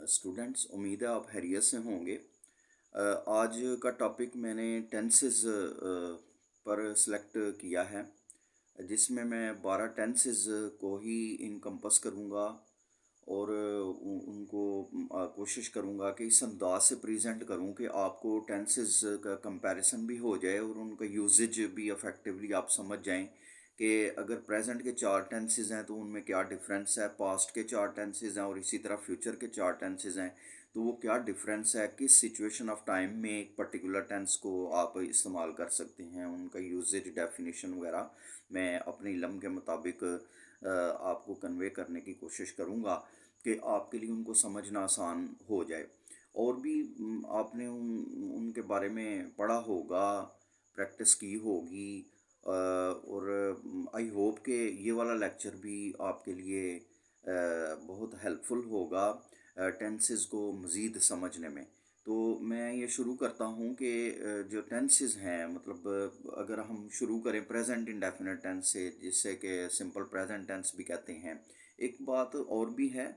Students, उम्मीद है आप खैरियत से होंगे। आज का टॉपिक मैंने टेंसेस पर सेलेक्ट किया है, जिसमें मैं 12 टेंसेस को ही इनकम्पस करूँगा और उनको कोशिश करूँगा कि इस अंदाज से प्रेजेंट करूँ कि आपको टेंसेस का कंपैरिजन भी हो जाए और उनका यूजेज भी इफ़ेक्टिवली आप समझ जाएं कि अगर प्रेजेंट के 4 टेंसेस हैं तो उनमें क्या डिफरेंस है, पास्ट के 4 टेंसेस हैं और इसी तरह फ्यूचर के 4 टेंसेस हैं तो वो क्या डिफरेंस है, किस सिचुएशन ऑफ टाइम में एक पर्टिकुलर टेंस को आप इस्तेमाल कर सकते हैं, उनका यूजेज डेफिनेशन वगैरह मैं अपने इल्म के मुताबिक आपको कन्वे करने की कोशिश करूँगा कि आपके लिए उनको समझना आसान हो जाए। और भी आपने उनके बारे में पढ़ा होगा, प्रैक्टिस की होगी, और आई होप कि ये वाला लेक्चर भी आपके लिए बहुत हेल्पफुल होगा टेंसेस को मज़ीद समझने में। तो मैं ये शुरू करता हूँ कि जो टेंसेस हैं, मतलब अगर हम शुरू करें प्रेजेंट इंडेफिनिट टेंस से, जिससे कि सिंपल प्रेजेंट टेंस भी कहते हैं। एक बात और भी है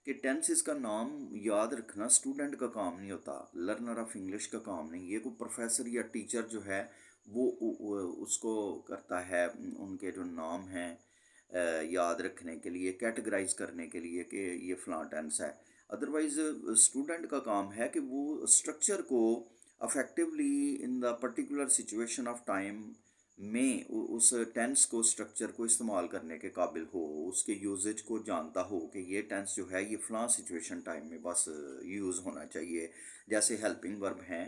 कि टेंसेस का नाम याद रखना स्टूडेंट का काम नहीं होता, लर्नर ऑफ इंग्लिश का काम नहीं। ये कोई प्रोफेसर या टीचर जो है वो उसको करता है, उनके जो नाम हैं याद रखने के लिए, कैटेगराइज करने के लिए कि ये फ़लाँ टेंस है। अदरवाइज़ स्टूडेंट का काम है कि वो स्ट्रक्चर को effectively in the particular situation of time में उस टेंस को, स्ट्रक्चर को इस्तेमाल करने के काबिल हो, उसके यूजेज को जानता हो कि ये टेंस जो है ये फ़लाँ सिचुएशन टाइम में बस यूज़ होना चाहिए। जैसे हेल्पिंग वर्ब हैं,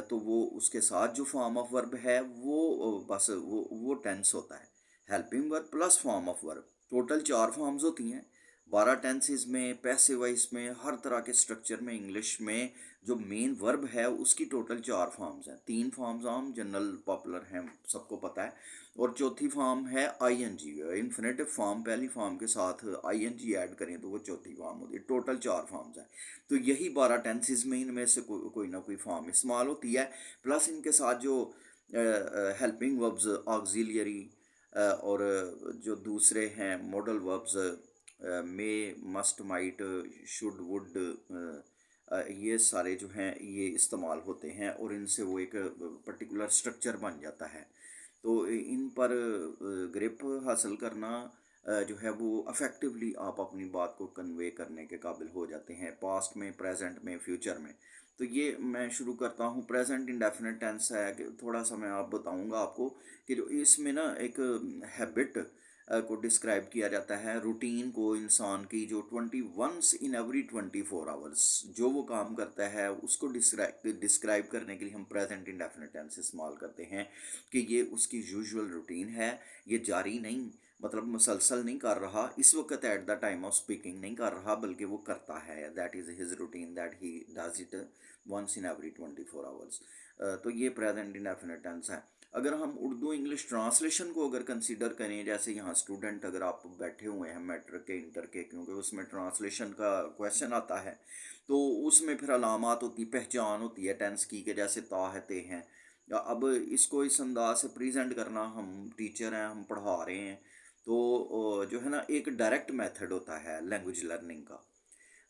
तो वो उसके साथ जो फॉर्म ऑफ वर्ब है वो बस वो टेंस होता है। Helping verb plus form of verb, total 4 forms होती हैं 12 टेंसेस में, पैसिव वॉइस में, हर तरह के स्ट्रक्चर में। इंग्लिश में जो मेन वर्ब है उसकी टोटल 4 फॉर्म्स हैं। 3 फॉर्म्स आम जनरल पॉपुलर हैं, सबको पता है, और चौथी फॉर्म है आईएनजी। इन्फिनेटिव फॉर्म पहली फॉर्म के साथ आईएनजी ऐड करें तो वो चौथी फॉर्म होती है। टोटल 4 फॉर्म्स हैं। तो यही 12 टेंसेस में इनमें से कोई ना कोई फॉर्म इस्तेमाल होती है। प्लस इनके साथ जो हेल्पिंग वर्ब्स, ऑक्सिलियरी, और जो दूसरे हैं modal verbs, may, must, might, should, would, ये सारे जो हैं ये इस्तेमाल होते हैं और इनसे वो एक पर्टिकुलर स्ट्रक्चर बन जाता है। तो इन पर ग्रिप हासिल करना जो है वो अफेक्टिवली आप अपनी बात को कन्वे करने के काबिल हो जाते हैं, पास्ट में, प्रेजेंट में, फ्यूचर में। तो ये मैं शुरू करता हूँ। प्रेजेंट इंडेफिनिट टेंस है कि थोड़ा सा मैं आप बताऊँगा आपको कि जो इसमें ना एक हैबिट को डिस्क्राइब किया जाता है, रूटीन को, इंसान की जो 21 इन एवरी 24 आवर्स जो वो काम करता है उसको डिस्क्राइब करने के लिए हम प्रेजेंट इंडेफिनिट टेंस इस्तेमाल करते हैं कि ये उसकी यूजुअल रूटीन है। ये जारी नहीं, मतलब मुसलसल नहीं कर रहा, इस वक्त at the time of speaking नहीं कर रहा, बल्कि वो करता है। That is his routine, that he does it once in every 24 hours. तो ये प्रेजेंट इंडेफिनिट टेंस है। अगर हम उर्दू इंग्लिश ट्रांसलेशन को अगर कंसीडर करें, जैसे यहाँ स्टूडेंट अगर आप बैठे हुए हैं मैट्रिक के, इंटर के, क्योंकि उसमें ट्रांसलेशन का क्वेश्चन आता है, तो उसमें फिर अलामात होती, पहचान होती है टेंस की, कि जैसे ता है, ते हैं। अब इसको इस अंदाज से प्रेजेंट करना, हम टीचर हैं, हम पढ़ा रहे हैं, तो जो है ना एक डायरेक्ट मेथड होता है लैंग्वेज लर्निंग का।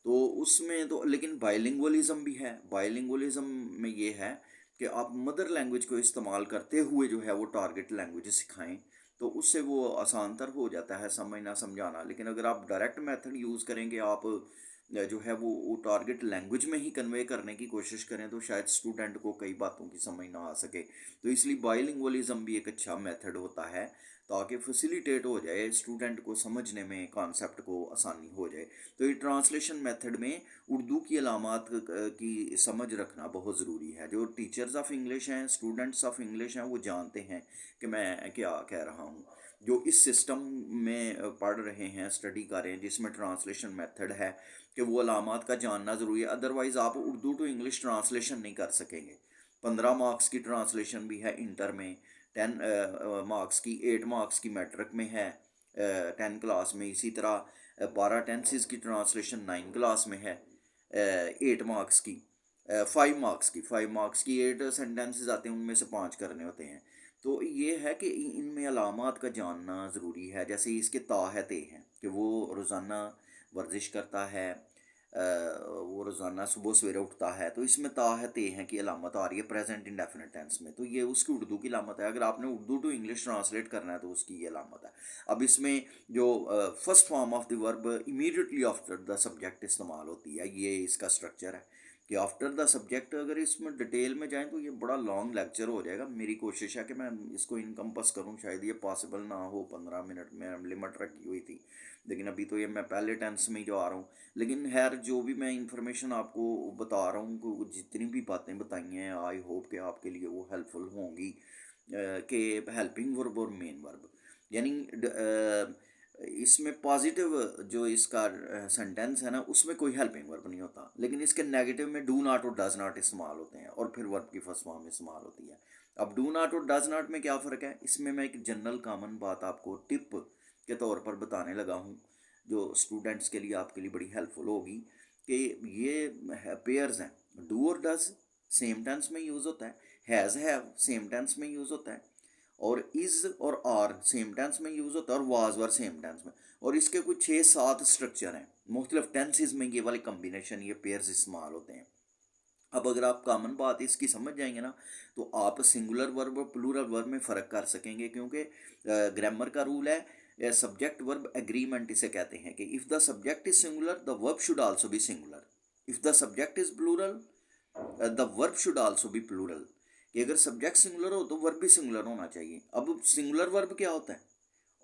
तो उसमें तो लेकिन बाइलिंगुअलिज्म भी है। बाइलिंगुअलिज्म में ये है कि आप मदर लैंग्वेज को इस्तेमाल करते हुए जो है वो टारगेट लैंग्वेज सिखाएं, तो उससे वो आसानतर हो जाता है समझना, समझाना। लेकिन अगर आप डायरेक्ट मेथड यूज़ करेंगे, आप जो है वो टारगेट लैंग्वेज में ही कन्वे करने की कोशिश करें, तो शायद स्टूडेंट को कई बातों की समझ ना आ सके। तो इसलिए बाइलिंगुअलिज्म भी एक अच्छा मेथड होता है, ताकि फैसिलिटेट हो जाए स्टूडेंट को समझने में, कॉन्सेप्ट को आसानी हो जाए। तो ये ट्रांसलेशन मेथड में उर्दू की अलामात की समझ रखना बहुत ज़रूरी है। जो टीचर्स ऑफ इंग्लिश हैं, स्टूडेंट्स ऑफ इंग्लिश हैं, वो जानते हैं कि मैं क्या कह रहा हूँ। जो इस सिस्टम में पढ़ रहे हैं, स्टडी कर रहे हैं, जिसमें ट्रांसलेशन मेथड है, कि वो अलामात का जानना ज़रूरी है। अदरवाइज़ आप उर्दू टू इंग्लिश ट्रांसलेशन नहीं कर सकेंगे। 15 मार्क्स की ट्रांसलेशन भी है इंटर में, 10 मार्क्स की, 8 मार्क्स की मैट्रिक में है 10 क्लास में। इसी तरह 12 टेंसेस की ट्रांसलेशन 9 क्लास में है 8 मार्क्स की, 5 मार्क्स की 8 सेंटेंसेस आते हैं, उनमें से 5 करने होते हैं। तो ये है कि इनमें अलामात का जानना ज़रूरी है। जैसे इसके ता है, ते हैं, कि वो रोज़ाना वर्जिश करता है, वो रोज़ाना सुबह सवेरे उठता है, तो इसमें ता है ते हैं की अलामत आ रही है प्रेजेंट इंडेफिनिट टेंस में, तो ये उसकी उर्दू की अलामत है। अगर आपने उर्दू टू इंग्लिश ट्रांसलेट करना है तो उसकी ये अलामत है। अब इसमें जो first form of the verb immediately after the subject इस्तेमाल होती है, ये इसका स्ट्रक्चर है कि आफ्टर द सब्जेक्ट। अगर इसमें डिटेल में जाएं तो ये बड़ा लॉन्ग लेक्चर हो जाएगा। मेरी कोशिश है कि मैं इसको इनकम्पस करूं, शायद ये पॉसिबल ना हो, 15 मिनट में लिमिट रखी हुई थी, लेकिन अभी तो ये मैं पहले टेंस में ही जो आ रहा हूँ। लेकिन खैर जो भी मैं इंफॉर्मेशन आपको बता रहा हूँ, जितनी भी बातें बताई हैं, आई होप कि आपके लिए वो हेल्पफुल होंगी। कि हेल्पिंग वर्ब और मेन वर्ब, यानी इसमें पॉजिटिव जो इसका सेंटेंस है ना, उसमें कोई हेल्पिंग वर्ब नहीं होता, लेकिन इसके नेगेटिव में डू नॉट और डज नॉट इस्तेमाल होते हैं, और फिर वर्ब की फर्स्ट फॉर्म इस्तेमाल होती है। अब डू नॉट और डज नॉट में क्या फ़र्क है, इसमें मैं एक जनरल कॉमन बात आपको टिप के तौर पर बताने लगा हूँ, जो स्टूडेंट्स के लिए आपके लिए बड़ी हेल्पफुल होगी। कि ये पेयर्स हैं, डू और डज सेम टेंस में यूज़ होता है, हैज़ हैव सेम टेंस में यूज़ होता है, और इज़ और आर सेम टेंस में यूज़ होता है, और वाज वर सेम टेंस में। और इसके कुछ 6-7 स्ट्रक्चर हैं मुख्तलिफ टेंसेज में, ये वाले कम्बिनेशन, ये पेयर्स इस्तेमाल होते हैं। अब अगर आप कॉमन बात इसकी समझ जाएंगे ना, तो आप सिंगुलर वर्ब और प्लूरल वर्ब में फ़र्क कर सकेंगे, क्योंकि ग्रामर का रूल है सब्जेक्ट वर्ब एग्रीमेंट इसे कहते हैं, कि if the subject is singular the verb should also be singular, if the subject is plural the verb should also be plural. कि अगर सब्जेक्ट सिंगुलर हो तो वर्ब भी सिंगुलर होना चाहिए। अब सिंगुलर वर्ब क्या होता है,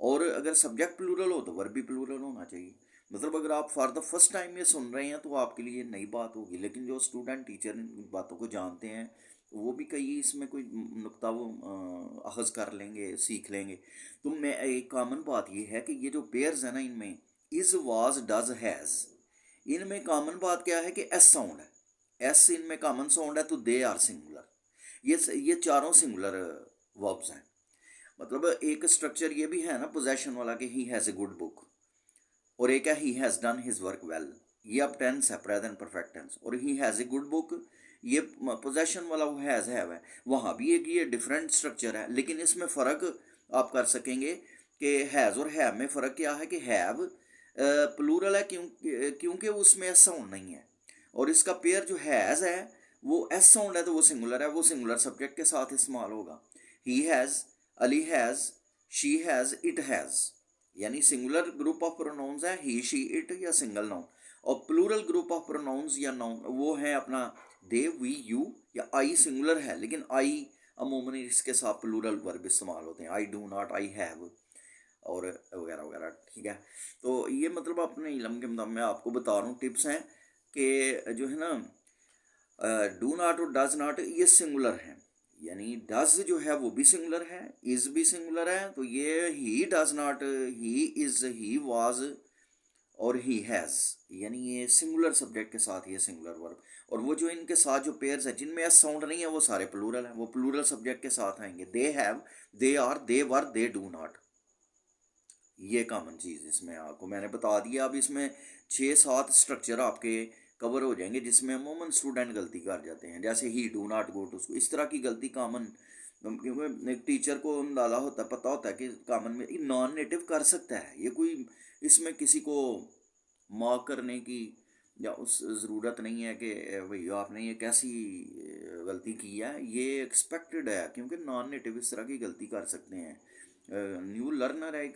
और अगर सब्जेक्ट प्लूरल हो तो वर्ब भी प्लूरल होना चाहिए। मतलब अगर आप फॉर द फर्स्ट टाइम ये सुन रहे हैं तो आपके लिए नई बात होगी, लेकिन जो स्टूडेंट टीचर इन बातों को जानते हैं वो भी कई इसमें कोई नुक्ता वो अखज़ कर लेंगे, सीख लेंगे। तो मैं एक कॉमन बात ये है कि ये जो पेयर्स है ना, इनमें इज़ वाज डज हैज़, इनमें कॉमन बात क्या है कि एस साउंड है, एस इनमें कॉमन साउंड है, तो दे आर सिंगुलर। ये चारों सिंगुलर वर्ब्स हैं। मतलब एक स्ट्रक्चर ये भी है ना पोजेशन वाला, कि he has a good book, और एक है he has done his work well, ये अब टेंस है, प्रेजेंट परफेक्ट टेंस। और he has a good book, ये पोजेशन वाला वो हैज़ हैव है, वहाँ भी एक ये डिफरेंट स्ट्रक्चर है, लेकिन इसमें फ़र्क आप कर सकेंगे कि हैज़ और हैव में फ़र्क क्या है, कि हैव प्लूरल है, क्योंकि उसमें एस साउंड नहीं है, और इसका पेयर जो हैज़ है वो एस साउंड है, तो वो सिंगुलर है, वो सिंगुलर सब्जेक्ट के साथ इस्तेमाल होगा। He has, Ali has, she has, it has, यानी सिंगुलर ग्रुप ऑफ प्रोनाउंस है ही शी इट या सिंगल नाउन, और प्लूरल ग्रुप ऑफ प्रोनाउंस या नाउन वो है अपना दे वी यू या आई। सिंगुलर है लेकिन आई अमूमन इसके साथ प्लूरल वर्ब इस्तेमाल होते हैं, I do not, I have, और वगैरह वगैरह। ठीक है, तो ये मतलब अपने इलम के मुताबिक मैं आपको बता रहा हूँ, टिप्स हैं कि जो है ना डू नॉट और डज नॉट ये सिंगुलर हैं, यानी डज जो है वो भी सिंगुलर है, इज भी सिंगुलर है, तो ये he does not, he is, he was, और ही हैज़, यानी ये सिंगुलर सब्जेक्ट के साथ ये सिंगुलर वर्ब। और वो जो इनके साथ जो पेयर्स हैं जिनमें एस साउंड नहीं है वो सारे प्लूरल हैं, वो प्लूरल सब्जेक्ट के साथ आएंगे। They have, they are, they were, they do not, ये कॉमन चीज़ इसमें आपको मैंने बता दिया। अब इसमें 6-7 स्ट्रक्चर आपके कवर हो जाएंगे जिसमें अमूमन स्टूडेंट गलती कर जाते हैं, जैसे ही do not go to school, इस तरह की गलती कॉमन, क्योंकि एक टीचर को अंदाज़ा होता है, पता होता है कि कॉमन में नॉन नेटिव कर सकता है, ये कोई इसमें किसी को मार्क करने की या उस ज़रूरत नहीं है कि भैया आपने ये कैसी गलती की है, ये एक्सपेक्टेड है, क्योंकि नॉन नेटिव इस तरह की गलती कर सकते हैं। न्यू लर्नर है एक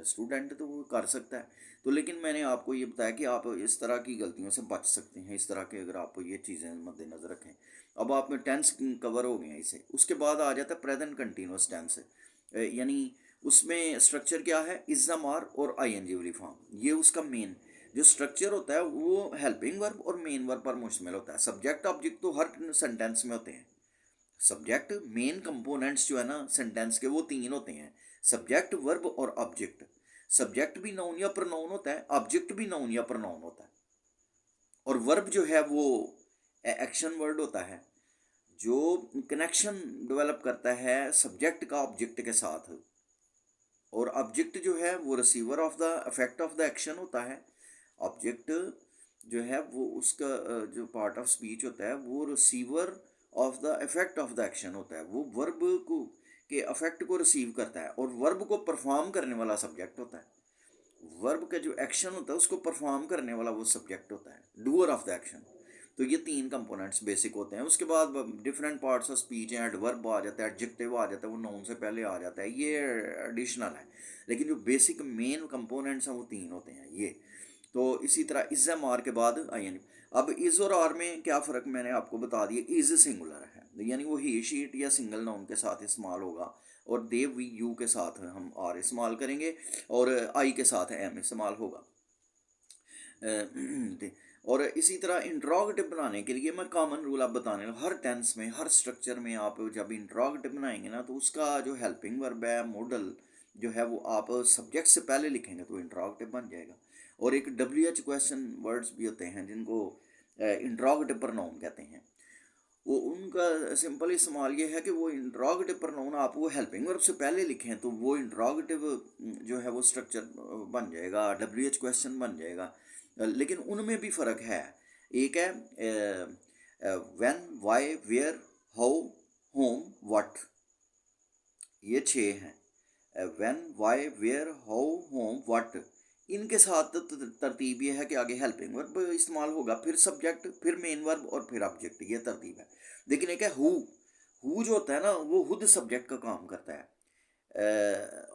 स्टूडेंट, तो वो कर सकता है। तो लेकिन मैंने आपको ये बताया कि आप इस तरह की गलतियों से बच सकते हैं, इस तरह के अगर आप ये चीज़ें मद्देनज़र रखें। अब आप में टेंस कवर हो गए हैं इसे, उसके बाद आ जाता है प्रेजेंट कंटिन्यूस टेंस, यानी उसमें स्ट्रक्चर क्या है, इज़म आर और आई एन जी वाली फॉर्म। ये उसका मेन जो स्ट्रक्चर होता है वो हेल्पिंग वर्ब और मेन वर्ब पर मुश्तमिल होता है। सब्जेक्ट ऑब्जेक्ट तो हर सेंटेंस में होते हैं, सब्जेक्ट मेन कंपोनेंट्स जो है ना सेंटेंस के वो 3 होते हैं, सब्जेक्ट वर्ब और ऑब्जेक्ट। सब्जेक्ट भी नाउन या प्रोनाउन होता है, ऑब्जेक्ट भी नाउन या प्रोनाउन होता है, और वर्ब जो है वो एक्शन वर्ड होता है जो कनेक्शन डेवलप करता है सब्जेक्ट का ऑब्जेक्ट के साथ, और ऑब्जेक्ट जो है वो receiver of the effect of the action होता है। ऑब्जेक्ट जो है वो उसका जो पार्ट ऑफ स्पीच होता है वो receiver of the effect of the action होता है, वो वर्ब को के इफेक्ट को रिसीव करता है, और वर्ब को परफॉर्म करने वाला सब्जेक्ट होता है। वर्ब का जो एक्शन होता है उसको परफॉर्म करने वाला वो सब्जेक्ट होता है, डूअर ऑफ द एक्शन। तो ये तीन कंपोनेंट्स बेसिक होते हैं। उसके बाद डिफरेंट पार्ट्स ऑफ स्पीच हैं, एडवर्ब आ जाता है, एडजेक्टिव आ जाता है, वो नाउन से पहले आ जाता है, ये एडिशनल है। लेकिन जो बेसिक मेन कंपोनेंट्स हैं वो तीन होते हैं ये। तो इसी तरह इज एम आर के बाद आई एन। अब इज और आर में क्या फ़र्क मैंने आपको बता दिया। इज सिंगुलर है, यानी वो ही शीट या सिंगल नाउन के साथ इस्तेमाल होगा, और दे वी यू के साथ हम आर इस्तेमाल करेंगे, और आई के साथ एम इस्तेमाल होगा। और इसी तरह इंट्रोगेटिव बनाने के लिए मैं कॉमन रूल आप बताने लगा। हर टेंस में, हर स्ट्रक्चर में आप जब इंट्रोगेटिव बनाएंगे ना, तो उसका जो हेल्पिंग वर्ब है, मॉडल जो है, वो आप सब्जेक्ट से पहले लिखेंगे तो इंट्रोगेटिव बन जाएगा। और एक WH क्वेश्चन वर्ड्स भी होते हैं जिनको इंट्रोगेटिव प्रोनाउन कहते हैं। वो उनका सिंपल इस्तेमाल ये है कि वो इंट्रोगेटिव प्रोनाउन आप वो हेल्पिंग वर्ब से पहले लिखें तो वो इंट्रोगेटिव जो है वो स्ट्रक्चर बन जाएगा, WH क्वेश्चन बन जाएगा। लेकिन उनमें भी फ़र्क है। एक है when, why, where, how, whom, what, ये 6 हैं। When, why, where, how, whom, what, इनके साथ तरतीब ये है कि आगे हेल्पिंग वर्ब इस्तेमाल होगा, फिर सब्जेक्ट, फिर मेन वर्ब और फिर ऑब्जेक्ट, ये तरतीब है। लेकिन एक है हु जो होता है ना, वो खुद सब्जेक्ट का काम करता है।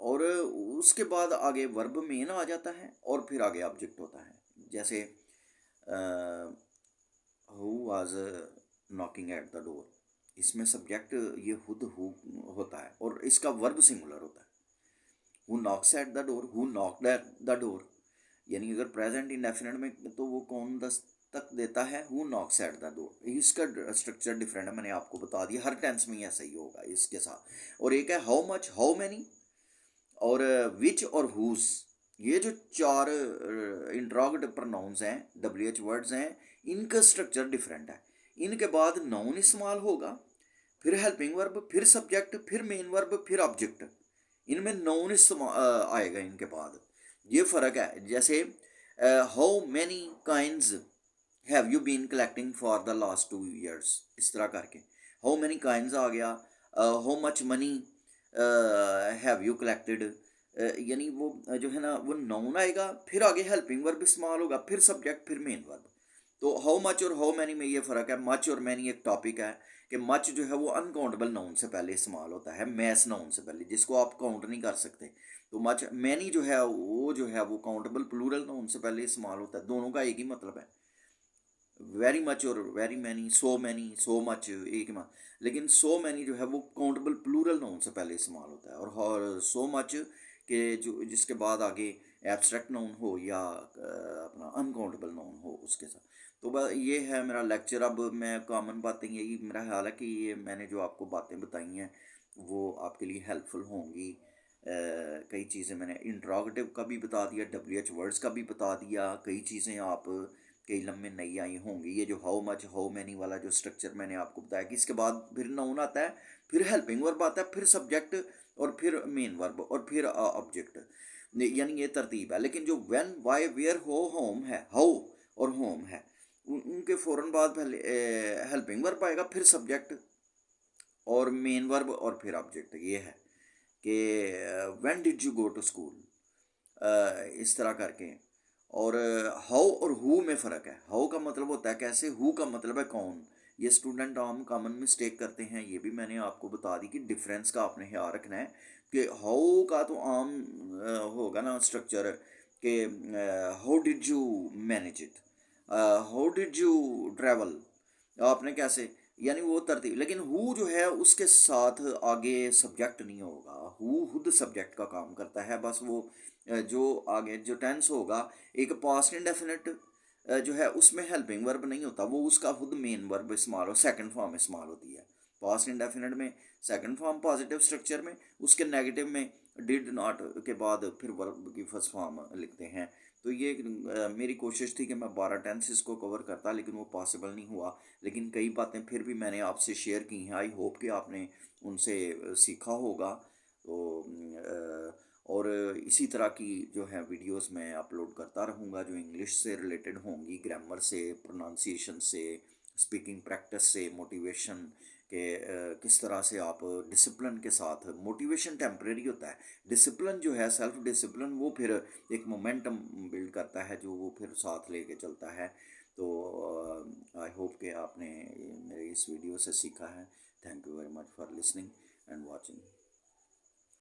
और उसके बाद आगे वर्ब मेन आ जाता है और फिर आगे ऑब्जेक्ट होता है। जैसे who was knocking at the door, इसमें सब्जेक्ट ये खुद हु होता है और इसका वर्ब सिंगुलर होता है। Who Knox at the door, who knocked at the door, यानी अगर प्रेजेंट इंडेफिनिट में तो वो कौन दस्तक देता है, who Knox at the door. इसका स्ट्रक्चर डिफरेंट है, मैंने आपको बता दिया। हर टेंस में ऐसा ही होगा इसके साथ। और एक है हाउ मच, हाउ मैनी, और विच और हुज। ये जो 4 इंट्रोगेटिव प्रोनाउंस हैं, WH वर्ड्स हैं, इनका स्ट्रक्चर डिफरेंट है। इनके बाद नाउन इस्तेमाल होगा, फिर हेल्पिंग वर्ब, फिर सब्जेक्ट, फिर मेन वर्ब, फिर ऑब्जेक्ट। इनमें नाउन आएगा इनके बाद। ये फ़र्क है। जैसे how many kinds have you been collecting for the last 2 years, इस तरह करके हाउ मैनी काइंड्स आ गया। How much money have you collected, यानी वो जो है ना वो नाउन आएगा, फिर आगे हेल्पिंग वर्ब इस्तेमाल होगा, फिर सब्जेक्ट, फिर मेन वर्ब। तो हाउ मच और हाउ मैनी में ये फ़र्क है। मच और मैनी एक टॉपिक है कि मच जो है वो अनकाउंटेबल नाउन से पहले इस्तेमाल होता है, मैस नाउन से पहले, जिसको आप काउंट नहीं कर सकते। तो मच, मैनी जो है वो काउंटेबल प्लूरल नाउन से पहले इस्तेमाल होता है। दोनों का एक ही मतलब है। वेरी मच और वेरी मैनी, सो मच एक ही लेकिन सो मैनी जो है वो काउंटेबल प्लूरल नाउन से पहले इस्तेमाल होता है। और सो मच के जो जिसके बाद आगे एब्स्ट्रैक्ट नाउन हो या अपना अनकाउंटेबल नाउन हो उसके साथ। तो बस ये है मेरा लेक्चर। अब मैं कॉमन बातें, यही मेरा ख्याल है कि ये मैंने जो आपको बातें बताई हैं वो आपके लिए हेल्पफुल होंगी। कई चीज़ें मैंने इंट्रोगेटिव का भी बता दिया, WH वर्ड्स का भी बता दिया, कई चीज़ें आप कई लम्बे नई आई होंगी। ये जो हाउ मच, हाउ मैनी वाला जो स्ट्रक्चर मैंने आपको बताया कि इसके बाद फिर नाउन आता है, फिर हेल्पिंग वर्ब आता है, फिर सब्जेक्ट, और फिर मेन वर्ब, और फिर ऑब्जेक्ट, यानी ये तरतीब है। लेकिन जो व्हेन, व्हाई, वेयर, हो, होम है, हाउ और होम है, उनके फ़ौरन बाद पहले हेल्पिंग वर्ब आएगा, फिर सब्जेक्ट और मेन वर्ब और फिर ऑब्जेक्ट। ये है कि when did you go to school, इस तरह करके। और हाउ और हु में फ़र्क है। हाउ का मतलब होता है कैसे, हु का मतलब है कौन। ये स्टूडेंट आम कॉमन मिस्टेक करते हैं, ये भी मैंने आपको बता दी कि डिफरेंस का आपने ख्याल रखना है। कि हाउ का तो आम होगा ना स्ट्रक्चर कि how did you manage it, how did you travel, आपने कैसे, यानी वो तरतीब। लेकिन हु जो है उसके साथ आगे सब्जेक्ट नहीं होगा, हु खुद सब्जेक्ट का काम करता है। बस वो जो आगे जो टेंस होगा, एक पास्ट इंडेफिनिट जो है उसमें हेल्पिंग वर्ब नहीं होता, वो उसका खुद मेन वर्ब इस्तेमाल हो, सेकंड फॉर्म इस्तेमाल होती है। पास्ट इंडेफिनिट में सेकंड फॉर्म पॉजिटिव स्ट्रक्चर में, उसके नेगेटिव में डिड नॉट के बाद फिर वर्ब की फर्स्ट फॉर्म लिखते हैं। तो ये मेरी कोशिश थी कि मैं 12 टेंसेस को कवर करता, लेकिन वो पॉसिबल नहीं हुआ। लेकिन कई बातें फिर भी मैंने आपसे शेयर की हैं, आई होप कि आपने उनसे सीखा होगा। तो और इसी तरह की जो है वीडियोस मैं अपलोड करता रहूँगा, जो इंग्लिश से रिलेटेड होंगी, ग्रामर से, प्रोनाउंसिएशन से, स्पीकिंग प्रैक्टिस से, मोटिवेशन कि किस तरह से आप डिसिप्लिन के साथ, मोटिवेशन टेम्परेरी होता है, डिसिप्लिन जो है, सेल्फ डिसिप्लिन, वो फिर एक मोमेंटम बिल्ड करता है जो वो फिर साथ लेके चलता है। तो आई होप कि आपने मेरे इस वीडियो से सीखा है। Thank you very much for listening and watching.